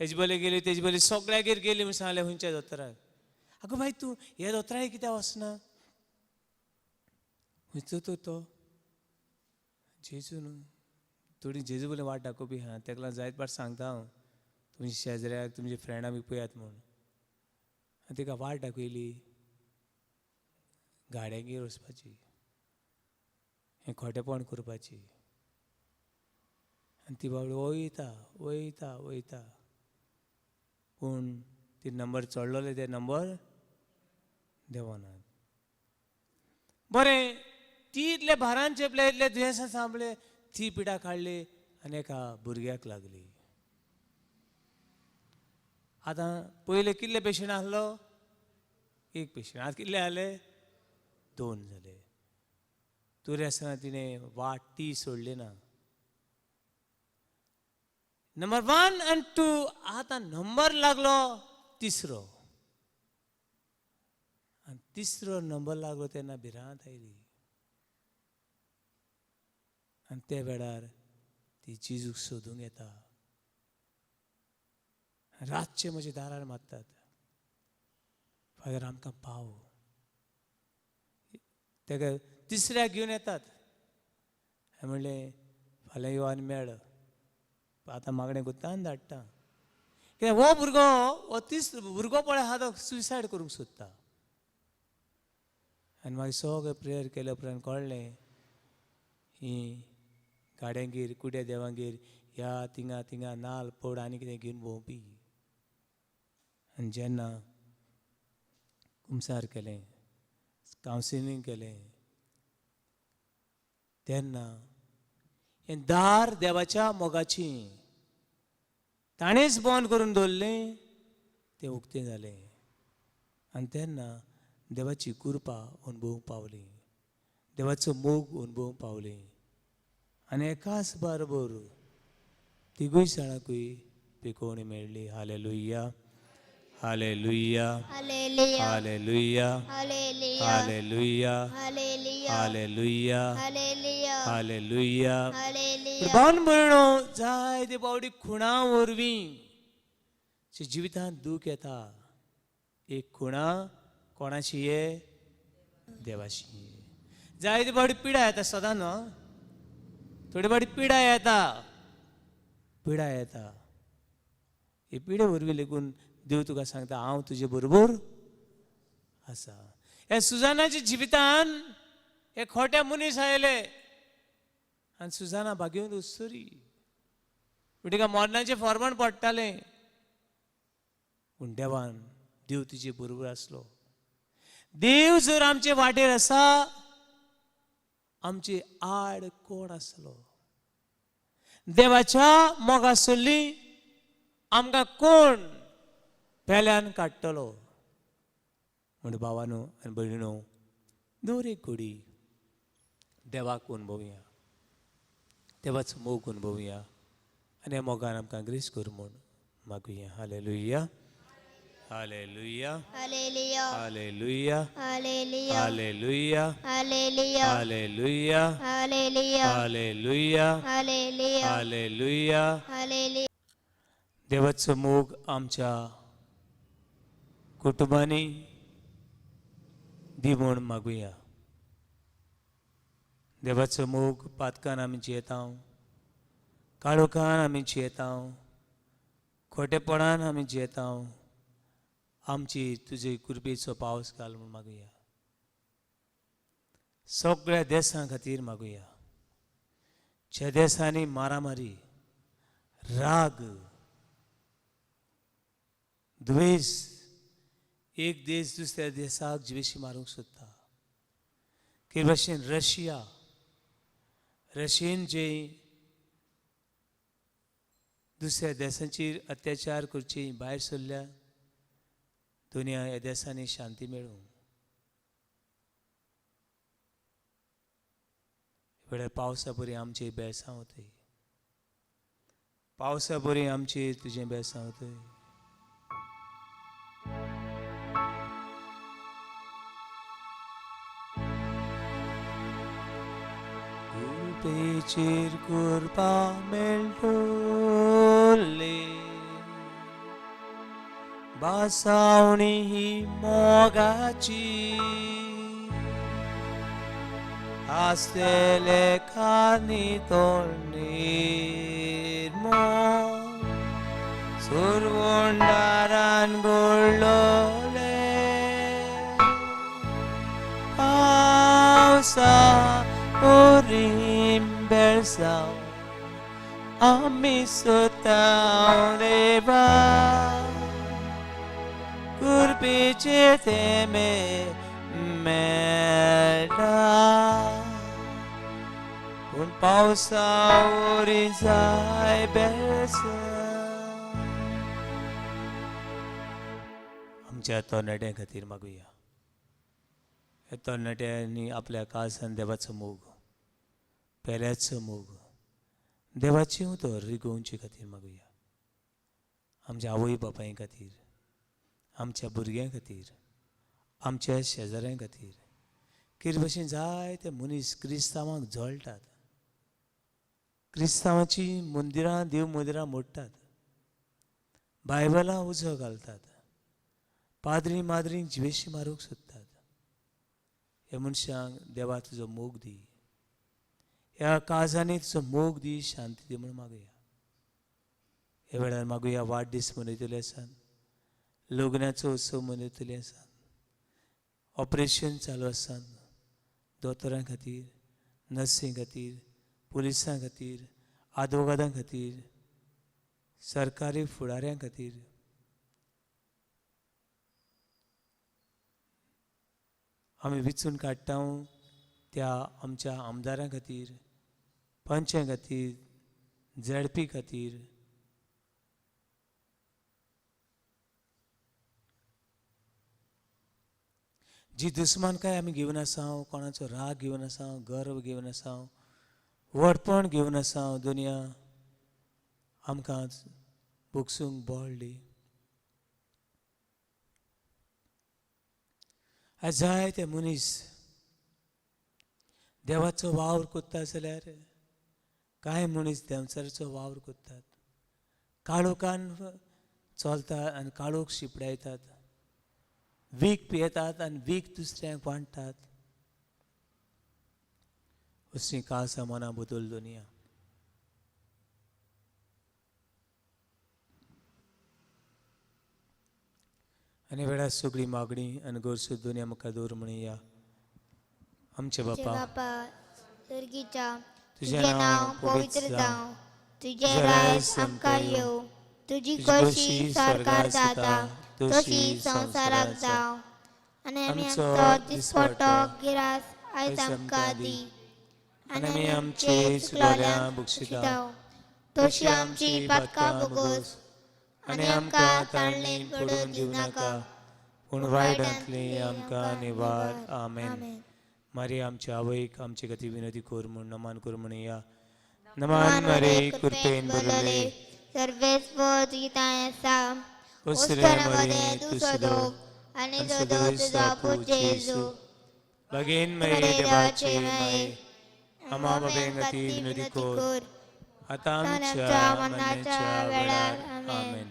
हेजे बले गेली तेजे बली सगळ्यागेर गेली म्हूण सांगलें खंयच्या दोतोराक. आगो बाय तूं हे दोतोराक कित्याक वचना. खंयचो तो जेजू न्हू. थोडी जेजू बलें वाट दाखोवपी आहा. तेका लागून जायत पाट सांगता हांव तुमच्या शेजाऱ्याक तुमच्या फ्रेंडाक बी पळयात म्हूण. आनी तिका वाट दाखयली गाड्यांगेर वचपाची, हें खोटेपण करपाची. आनी ती बाबडी वयता वयता वयता पूण ती नंबर चडलोले ते नंबर देवनात. बरें ती इतले भारान चेपले, इतले दुयेंसां सांबळे, ती पिडा काडली आनी एका भुरग्याक लागली. आतां पयले कितले पेशंट आसलो, एक पेशंट. आतां कितले जाले, 2 जाले. तरी आसतना तिणें वाट ती सोडली ना. नंबर 1 आनी 2 आतां नंबर लागलो तिसरो. आनी तिसरो नंबर लागलो तेन्ना भिरांत आयली. आनी ते वेळार ती जेजूक सोदूंक येता. रातचे म्हज्या दारार मागतात, फादर आमकां पाव. तेका तिसऱ्याक घेवन येतात. हांवें म्हणलें फाल्यां यो आनी मेळ. आतां मागणें कोत्ता आनी धाडटा. कित्याक हो भुरगो हो भुरगो पळय आहा तो सुसायड करूंक सोदता. आनी मागीर सगळें प्रेयर केले उपरांत कळ्ळें ही गाड्यांगेर कुड्या देवांगेर ह्या थिंगा थिंगा नाल्ल पड आनी कितें घेवन भोंवपी. आनी जेन्ना कुमसार केलें, कावन्सिलींग केलें, तेन्ना हें दार देवाच्या मोगाचीं ताणेंच बंद करून दवरलें तें उक्तें जालें. आनी तेन्ना देवाची कृपा अनुभवूंक पावली, देवाचो मोग अनुभवूंक पावली. आनी एकाच बरोबर तिगूय जाणांकूय पिकोवणी मेळ्ळी. Hallelujah, hallelujah, hallelujah, hallelujah, hallelujah, hallelujah, hallelujah, hallelujah, hallelujah, hallelujah. Hallelujah. भावन भयणो, जाय ते बावडी खुणा वरवीं जिवितांत दूख येता. एक खुणा कोणाची ये, देवाची. जाय ती बावडी पिडा येता सदां न्हू. थोडी बावडी पिडा येता, पिडा येता. हे पिडे वरवीं लेगून देव तुका सांगता हांव तुजे बरोबर आसा. ह्या सुजानाच्या जिवितान हे खोटे मनीस आयले आनी सुजाना भाग्यवंत उसरी. तिका मरणाचें फॉर्मण पडटालें पूण देव तिचे बरोबर आसलो. देव जर आमचे वाटेर आसा आमची आड कोण आसलो. देवाच्या मोगा सोडली आमकां कोण पेल्यान काडटलो. म्हण भावानो आनी भयणीनो, दर एक घडी देवाक अनुभवया, देवाचो मोग अनुभवया आनी ह्या मोगान आमकां ग्रेस कर म्हूण मागुया. Hallelujah, hallelujah, hallelujah, hallelujah, hallelujah, hallelujah, hallelujah, hallelujah, hallelujah, hallelujah, hallelujah, hallelujah. Hallelujah. देवाचो मोग आमच्या कुटुंबांनी, दी म्हूण मागुया. देवाचो मोग पातकान आमी जियेता, काळोखान आमी जियेता, खोटेपणान आमी जियेता. आमची तुजे कृपेचो पावस घाल म्हूण मागुया. सगळ्या देशां खातीर मागुया. ज्या देशांनी मारामारी, राग, द्वेष, एक देश दुसऱ्या देशाक जिवेशी मारूंक सोदता. के भाशेन रशियेन जे दुसऱ्या देशांचेर अत्याचार करची भायर सरल्या, दुनिया ह्या देशांनी शांती मेळूं. वेळार पावसा बरी आमची बेळसांवतय. पावसा बरी आमची तुजें बेळसांवतय. कृपेचेर कृपा मेळटली, बासावणी ही मोगाची. आसलेले खानी तोंडीर मोग, सुरवंडारान घोळलोले. पावसा ओरीम बेळसांव आमी सोदतांव देवा. कृपेचे तेमे मेळटा, पूण पावसा ओरी जाय बेळसांव. आमच्या तरणाट्यां खातीर मागुया. ह्या तरणाट्यांनी आपल्या काळजांत देवाचो मोग, पेल्याचो मोग, देवाची उतर रिगोवचे खातीर मागुया. आमच्या आवय बापाय खातीर, आमच्या भुरग्यां खातीर, आमच्या शेजाऱ्यां खातीर. कितें भशेन जायते मनीस क्रिस्तांवांक जळटात, क्रिस्तांवाची मंदिरां, देव मंदिरां मोडटात, बायबलां उजो घालतात, पाद्री माद्रींक जिवेशी मारूंक सोदतात. ह्या मनशांक देवा तुजो मोग दी. ह्या काळजांनी तुजो मोग दी, शांती दी म्हूण मागुया. हे वेळार मागुया वाडदीस मनयतले आसात, लग्नाचो उत्सव मनयतले आसात, ऑपरेशन चालू आसात, दोतोरां खातीर, नर्सीं खातीर, पुलिसां खातीर, आदवोगादां खातीर, सरकारी फुडाऱ्यां खातीर. आमी विचून काडटा त्या आमच्या आमदारां खातीर, पंचां खातीर, झेडपी खातीर. जी दुस्मानकाय आमी घेवन आसा, कोणाचो राग घेवन आसा, गर्व घेवन आसा, वडपण घेवन आसा, दुनिया आमकां भोगसूंक बळ दी. आज जायते मनीस देवाचो वावर कोत्ता जाल्यार कांय मनीस देंवचाराचो वावर कोत्तात, काळोखान चलतात आनी काळोख शिपडायतात, वीख पियेतात आनी वीख दुसऱ्यांक वांटतात. अशी काळजां मनां बदल दुनिया. आनी वेळार सगळी मागणी आनी गरजो दुनिया म्हाका दवर म्हणया. आमचे बापा, सर्गीच्या तुझें नांव पवित्र जावं, तुझें राज आमकां येवं, तुजी कशी स्वर्गार जाता तशी संवसाराक जावं. आनी आमचो दिसपट्टो गिरास आयज आमकां दी. आनी आमी आमचे चुकलोल्यांक बक्षिता तशी आमची पातकां बोगोस. आनी आमकां ताळणेन पडून दिवनाका, पूण वायटांतली आमकां निवार. आमेन. मारिया आमच्या आवयक आमचे खातीर विनंती कर म्हूण नमान कर म्हणया. नमान मारे कृपेन भरले, सर्वेस्वर गीताय आसा, उसरे तू सदो आनी सदो तुजो पूत जेजू. भगीन मरे देवाचे माये, आमा बाबें खातीर विनंती कर, आतां आमच्या मरणाच्या वेळार. आमेन.